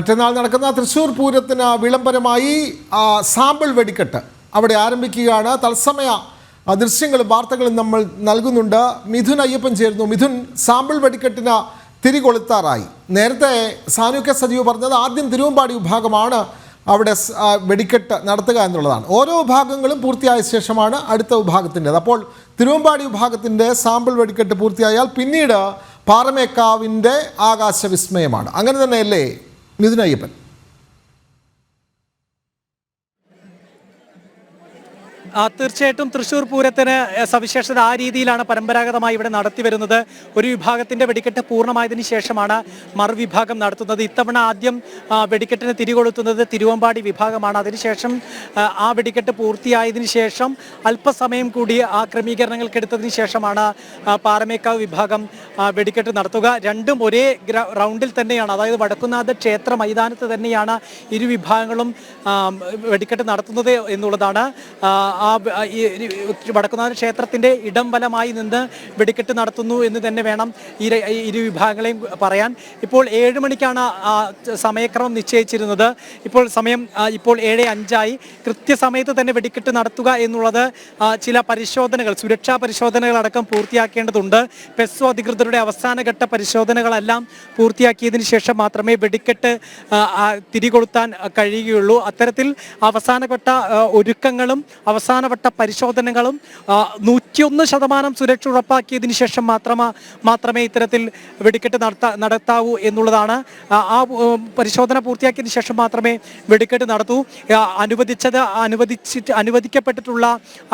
മറ്റന്നാൾ നടക്കുന്ന തൃശ്ശൂർ പൂരത്തിന് വിളംബരമായി സാമ്പിൾ വെടിക്കെട്ട് അവിടെ ആരംഭിക്കുകയാണ്. തത്സമയ ദൃശ്യങ്ങളും വാർത്തകളും നമ്മൾ നൽകുന്നുണ്ട്. മിഥുൻ അയ്യപ്പൻ ചേരുന്നു. മിഥുൻ, സാമ്പിൾ വെടിക്കെട്ടിന് തിരികൊളുത്താറായി. നേരത്തെ സാനു കെ സജീവ് പറഞ്ഞത് ആദ്യം തിരുവമ്പാടി വിഭാഗമാണ് അവിടെ വെടിക്കെട്ട് നടത്തുക എന്നുള്ളതാണ്. ഓരോ വിഭാഗങ്ങളും പൂർത്തിയായ ശേഷമാണ് അടുത്ത വിഭാഗത്തിൻ്റെത്. അപ്പോൾ തിരുവമ്പാടി വിഭാഗത്തിൻ്റെ സാമ്പിൾ വെടിക്കെട്ട് പൂർത്തിയായാൽ പിന്നീട് പാറമേക്കാവിൻ്റെ ആകാശവിസ്മയമാണ്. അങ്ങനെ തന്നെയല്ലേ മിഥുൻ അയ്യപ്പൻ? തീർച്ചയായിട്ടും തൃശ്ശൂർ പൂരത്തിന് സവിശേഷത ആ രീതിയിലാണ് പരമ്പരാഗതമായി ഇവിടെ നടത്തി വരുന്നത്. ഒരു വിഭാഗത്തിൻ്റെ വെടിക്കെട്ട് പൂർണ്ണമായതിനു ശേഷമാണ് മറുവിഭാഗം നടത്തുന്നത്. ഇത്തവണ ആദ്യം വെടിക്കെട്ടിന് തിരികൊളുത്തുന്നത് തിരുവമ്പാടി വിഭാഗമാണ്. അതിനുശേഷം ആ വെടിക്കെട്ട് പൂർത്തിയായതിനു ശേഷം അല്പസമയം കൂടി ആ ക്രമീകരണങ്ങൾക്കെടുത്തതിന് ശേഷമാണ് പാറമേക്കാവ് വിഭാഗം വെടിക്കെട്ട് നടത്തുക. രണ്ടും ഒരേ റൗണ്ടിൽ തന്നെയാണ്, അതായത് വടക്കുന്നാഥ ക്ഷേത്ര മൈതാനത്ത് തന്നെയാണ് ഇരു വിഭാഗങ്ങളും വെടിക്കെട്ട് നടത്തുന്നത് എന്നുള്ളതാണ്. വടക്കുന്നാഥ ക്ഷേത്രത്തിന്റെ ഇടം വലമായി നിന്ന് വെടിക്കെട്ട് നടത്തുന്നു എന്ന് തന്നെ വേണം ഇരു വിഭാഗങ്ങളെയും പറയാൻ. ഇപ്പോൾ 7 മണിക്കാണ് സമയക്രമം നിശ്ചയിച്ചിരുന്നത്. ഇപ്പോൾ സമയം 7:05 കൃത്യസമയത്ത് തന്നെ വെടിക്കെട്ട് നടത്തുക എന്നുള്ളത് ചില പരിശോധനകൾ, സുരക്ഷാ പരിശോധനകൾ അടക്കം പൂർത്തിയാക്കേണ്ടതുണ്ട്. പെസ്സോ അധികൃതരുടെ അവസാനഘട്ട പരിശോധനകളെല്ലാം പൂർത്തിയാക്കിയതിനു ശേഷം മാത്രമേ വെടിക്കെട്ട് തിരികൊളുത്താൻ കഴിയുകയുള്ളൂ. അത്തരത്തിൽ അവസാനഘട്ട ഒരുക്കങ്ങളും അവസാനവട്ട പരിശോധനകളും 101% സുരക്ഷ ഉറപ്പാക്കിയതിനു ശേഷം മാത്രമേ ഇത്തരത്തിൽ വെടിക്കെട്ട് നടത്താവൂ എന്നുള്ളതാണ്. ആ പരിശോധന പൂർത്തിയാക്കിയതിനു ശേഷം മാത്രമേ വെടിക്കെട്ട് നടത്തൂ. അനുവദിക്കപ്പെട്ടിട്ടുള്ള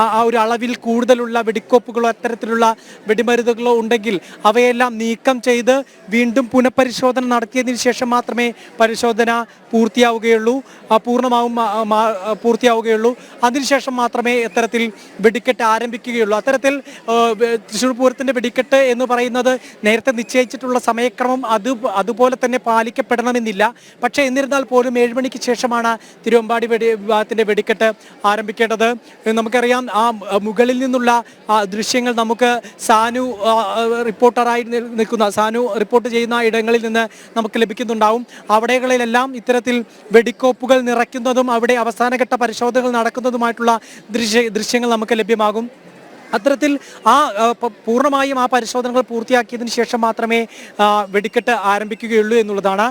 ആ ഒരു അളവിൽ കൂടുതലുള്ള വെടിക്കോപ്പുകളോ അത്തരത്തിലുള്ള വെടിമരുന്നുകളോ ഉണ്ടെങ്കിൽ അവയെല്ലാം നീക്കം ചെയ്ത് വീണ്ടും പുനഃപരിശോധന നടത്തിയതിനു ശേഷം മാത്രമേ പരിശോധന പൂർത്തിയാവുകയുള്ളൂ. അതിനുശേഷം മാത്രമേ ഇത്തരത്തിൽ വെടിക്കെട്ട് ആരംഭിക്കുകയുള്ളൂ. അത്തരത്തിൽ തൃശ്ശൂർ പൂരത്തിന്റെ വെടിക്കെട്ട് എന്ന് പറയുന്നത് നേരത്തെ നിശ്ചയിച്ചിട്ടുള്ള സമയക്രമം അതുപോലെ തന്നെ പാലിക്കപ്പെടണമെന്നില്ല. പക്ഷേ എന്നിരുന്നാൽ പോലും 7 മണിക്ക് ശേഷമാണ് തിരുവമ്പാടി വിഭാഗത്തിന്റെ വെടിക്കെട്ട് ആരംഭിക്കേണ്ടത്. നമുക്കറിയാം, ആ മുകളിൽ നിന്നുള്ള ദൃശ്യങ്ങൾ നമുക്ക് സാനു റിപ്പോർട്ട് ചെയ്യുന്ന ഇടങ്ങളിൽ നിന്ന് നമുക്ക് ലഭിക്കുന്നുണ്ടാവും. അവിടെകളിലെല്ലാം ഇത്തരത്തിൽ വെടിക്കോപ്പുകൾ നിറയ്ക്കുന്നതും അവിടെ അവസാനഘട്ട പരിശോധനകൾ നടക്കുന്നതുമായിട്ടുള്ള ദൃശ്യങ്ങൾ നമുക്ക് ലഭ്യമാകും. അത്തരത്തിൽ പൂർണ്ണമായും ആ പരിശോധനകൾ പൂർത്തിയാക്കിയതിന് ശേഷം മാത്രമേ വെടിക്കെട്ട് ആരംഭിക്കുകയുള്ളൂ എന്നുള്ളതാണ്.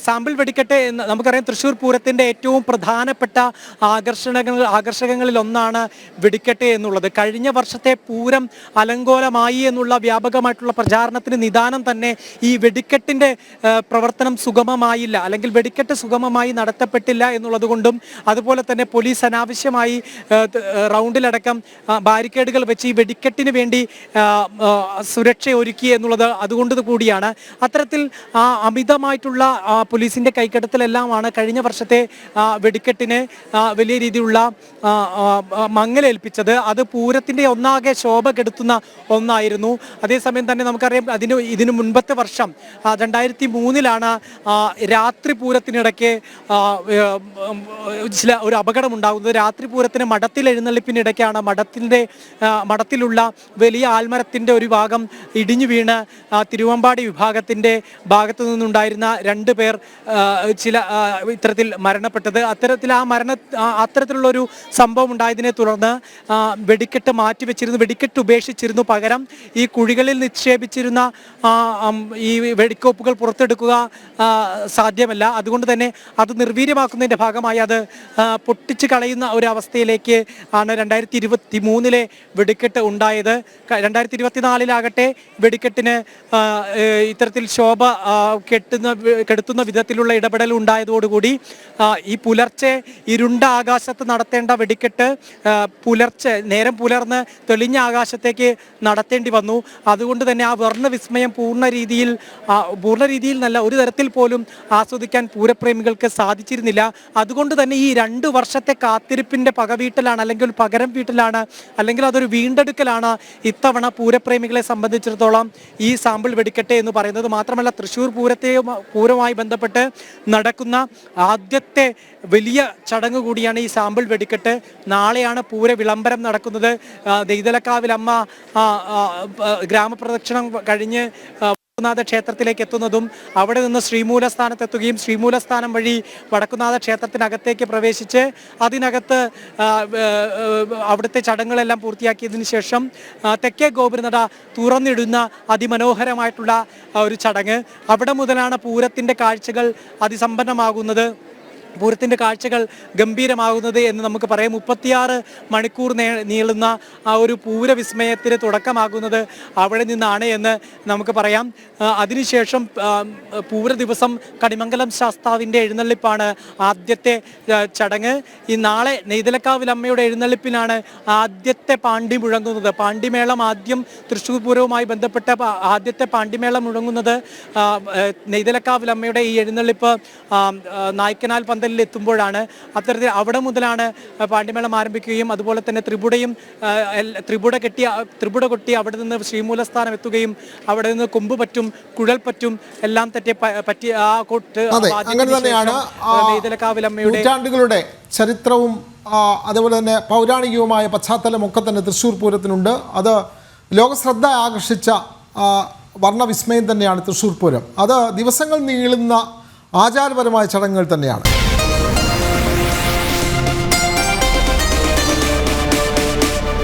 സാമ്പിൾ വെടിക്കെട്ട് നമുക്കറിയാം, തൃശ്ശൂർ പൂരത്തിൻ്റെ ഏറ്റവും പ്രധാനപ്പെട്ട ആകർഷകങ്ങളിൽ ഒന്നാണ് വെടിക്കെട്ട് എന്നുള്ളത്. കഴിഞ്ഞ വർഷത്തെ പൂരം അലങ്കോലമായി എന്നുള്ള വ്യാപകമായിട്ടുള്ള പ്രചാരണത്തിന് നിദാനം തന്നെ ഈ വെടിക്കെട്ടിൻ്റെ പ്രവർത്തനം സുഗമമായില്ല, അല്ലെങ്കിൽ വെടിക്കെട്ട് സുഗമമായി നടത്തപ്പെട്ടില്ല എന്നുള്ളത് കൊണ്ടും, അതുപോലെ തന്നെ പോലീസ് അനാവശ്യമായി റൗണ്ടിലടക്കം ബാരിക്കേഡുകൾ വെച്ച് ഈ വെടിക്കെട്ടിന് വേണ്ടി സുരക്ഷ ഒരുക്കി എന്നുള്ളത് അതുകൊണ്ട് കൂടിയാണ്. അത്തരത്തിൽ അമിതമായിട്ടുള്ള പോലീസിന്റെ കൈക്കടത്തലെല്ലാമാണ് കഴിഞ്ഞ വർഷത്തെ വെടിക്കെട്ടിന് വലിയ രീതിയിലുള്ള മങ്ങലേൽപ്പിച്ചത്. അത് പൂരത്തിന്റെ ഒന്നാകെ ശോഭ കെടുത്തുന്ന ഒന്നായിരുന്നു. അതേസമയം തന്നെ നമുക്കറിയാം, ഇതിനു മുൻപത്തെ വർഷം 2003 രാത്രി പൂരത്തിനിടയ്ക്ക് ഒരു അപകടം ഉണ്ടാകുന്നത്. രാത്രി പൂരത്തിന് മഠത്തിൽ എഴുന്നള്ളിപ്പിനിടയ്ക്കാണ് മഠത്തിലുള്ള വലിയ ആൽമരത്തിൻ്റെ ഒരു ഭാഗം ഇടിഞ്ഞു വീണ് തിരുവമ്പാടി വിഭാഗത്തിൻ്റെ ഭാഗത്തു നിന്നുണ്ടായിരുന്ന 2 പേർ ഇത്തരത്തിൽ മരണപ്പെട്ടത്. അത്തരത്തിലുള്ളൊരു സംഭവം ഉണ്ടായതിനെ തുടർന്ന് വെടിക്കെട്ട് മാറ്റിവെച്ചിരുന്നു, വെടിക്കെട്ട് ഉപേക്ഷിച്ചിരുന്നു. പകരം ഈ കുഴികളിൽ നിക്ഷേപിച്ചിരുന്ന ഈ വെടിക്കോപ്പുകൾ പുറത്തെടുക്കുക സാധ്യമല്ല. അതുകൊണ്ട് തന്നെ അത് നിർവീര്യമാക്കുന്നതിൻ്റെ ഭാഗമായി അത് പൊട്ടിച്ച് കളയുന്ന ഒരു അവസ്ഥയിലേക്ക് ആണ് 2023 വെടിക്കെട്ട് ഉണ്ടായത്. 2024 വെടിക്കെട്ടിന് ഇത്തരത്തിൽ ശോഭ കെടുത്തുന്ന വിധത്തിലുള്ള ഇടപെടൽ ഉണ്ടായതോടുകൂടി ഈ പുലർച്ചെ ഇരുണ്ട ആകാശത്ത് നടത്തേണ്ട വെടിക്കെട്ട് നേരം പുലർന്ന് തെളിഞ്ഞ ആകാശത്തേക്ക് നടത്തേണ്ടി വന്നു. അതുകൊണ്ട് തന്നെ ആ വർണ്ണവിസ്മയം പൂർണ്ണ രീതിയിൽ നല്ല ഒരു തരത്തിൽ പോലും ആസ്വദിക്കാൻ പൂരപ്രേമികൾക്ക് സാധിച്ചിരുന്നില്ല. അതുകൊണ്ട് തന്നെ ഈ 2 വർഷത്തെ കാത്തിരിപ്പിന്റെ പകവീട്ടലാണ്, അല്ലെങ്കിൽ പകരം വീട്ടിലാണ്, അല്ലെങ്കിൽ അതൊരു വീണ്ടെടുക്കലാണ് ഇത്തവണ പൂരപ്രേമികളെ സംബന്ധിച്ചിടത്തോളം ഈ സാമ്പിൾ വെടിക്കെട്ട് എന്ന് പറയുന്നത്. മാത്രമല്ല, തൃശ്ശൂർ പൂരവുമായി ബന്ധപ്പെട്ട് നടക്കുന്ന ആദ്യത്തെ വലിയ ചടങ്ങ് കൂടിയാണ് ഈ സാമ്പിൾ വെടിക്കെട്ട്. നാളെയാണ് പൂര വിളംബരം നടക്കുന്നത്. നെയ്തലക്കാവിലമ്മ ഗ്രാമപ്രദക്ഷിണം കഴിഞ്ഞ് വടക്കുംനാഥ ക്ഷേത്രത്തിലേക്ക് എത്തുന്നതും അവിടെ നിന്ന് ശ്രീമൂലസ്ഥാനത്തെത്തുകയും ശ്രീമൂലസ്ഥാനം വഴി വടക്കുംനാഥ ക്ഷേത്രത്തിനകത്തേക്ക് പ്രവേശിച്ച് അതിനകത്ത് അവിടുത്തെ ചടങ്ങുകളെല്ലാം പൂർത്തിയാക്കിയതിനു ശേഷം തെക്കേ ഗോപുരനട തുറന്നിടുന്ന അതിമനോഹരമായിട്ടുള്ള ഒരു ചടങ്ങ്. അവിടെ മുതലാണ് പൂരത്തിൻ്റെ കാഴ്ചകൾ അതിസമ്പന്നമാകുന്നത്, പൂരത്തിൻ്റെ കാഴ്ചകൾ ഗംഭീരമാകുന്നത് എന്ന് നമുക്ക് പറയാം. 36 മണിക്കൂർ നീളുന്ന ആ ഒരു പൂരവിസ്മയത്തിന് തുടക്കമാകുന്നത് അവിടെ നിന്നാണ് എന്ന് നമുക്ക് പറയാം. അതിനുശേഷം പൂര ദിവസം കണിമംഗലം ശാസ്താവിൻ്റെ എഴുന്നള്ളിപ്പാണ് ആദ്യത്തെ ചടങ്ങ്. ഈ നാളെ നെയ്തലക്കാവിലമ്മയുടെ എഴുന്നള്ളിപ്പിനാണ് ആദ്യത്തെ പാണ്ടി മുഴങ്ങുന്നത്. പാണ്ടിമേളം ആദ്യം തൃശ്ശൂർ പൂരവുമായി ബന്ധപ്പെട്ട ആദ്യത്തെ പാണ്ടിമേളം മുഴങ്ങുന്നത് നെയ്തലക്കാവിലമ്മയുടെ ഈ എഴുന്നള്ളിപ്പ് നായ്ക്കനാൽ പന്തലിൽ എത്തുമ്പോഴാണ്. അത്തരത്തിൽ അവിടെ മുതലാണ് പാണ്ടിമേളം ആരംഭിക്കുകയും അതുപോലെ തന്നെ ത്രിപുട കൊട്ടി അവിടെ നിന്ന് ശ്രീമൂലസ്ഥാനം എത്തുകയും അവിടെ നിന്ന് കൊമ്പ് പറ്റും, കുഴൽ പറ്റും, എല്ലാം പറ്റി ആ കൊട്ട് അങ്ങനെ തന്നെയാണ് നൂറ്റാണ്ടുകളുടെ ചരിത്രവും അതുപോലെ തന്നെ പൗരാണികവുമായ പശ്ചാത്തലമൊക്കെ തന്നെ തൃശ്ശൂർ പൂരത്തിനുണ്ട്. അത് ലോകശ്രദ്ധ ആകർഷിച്ച വർണ്ണവിസ്മയം തന്നെയാണ് തൃശ്ശൂർ പൂരം. അത് ദിവസങ്ങൾ നീളുന്ന ആചാരപരമായ ചടങ്ങുകൾ തന്നെയാണ്.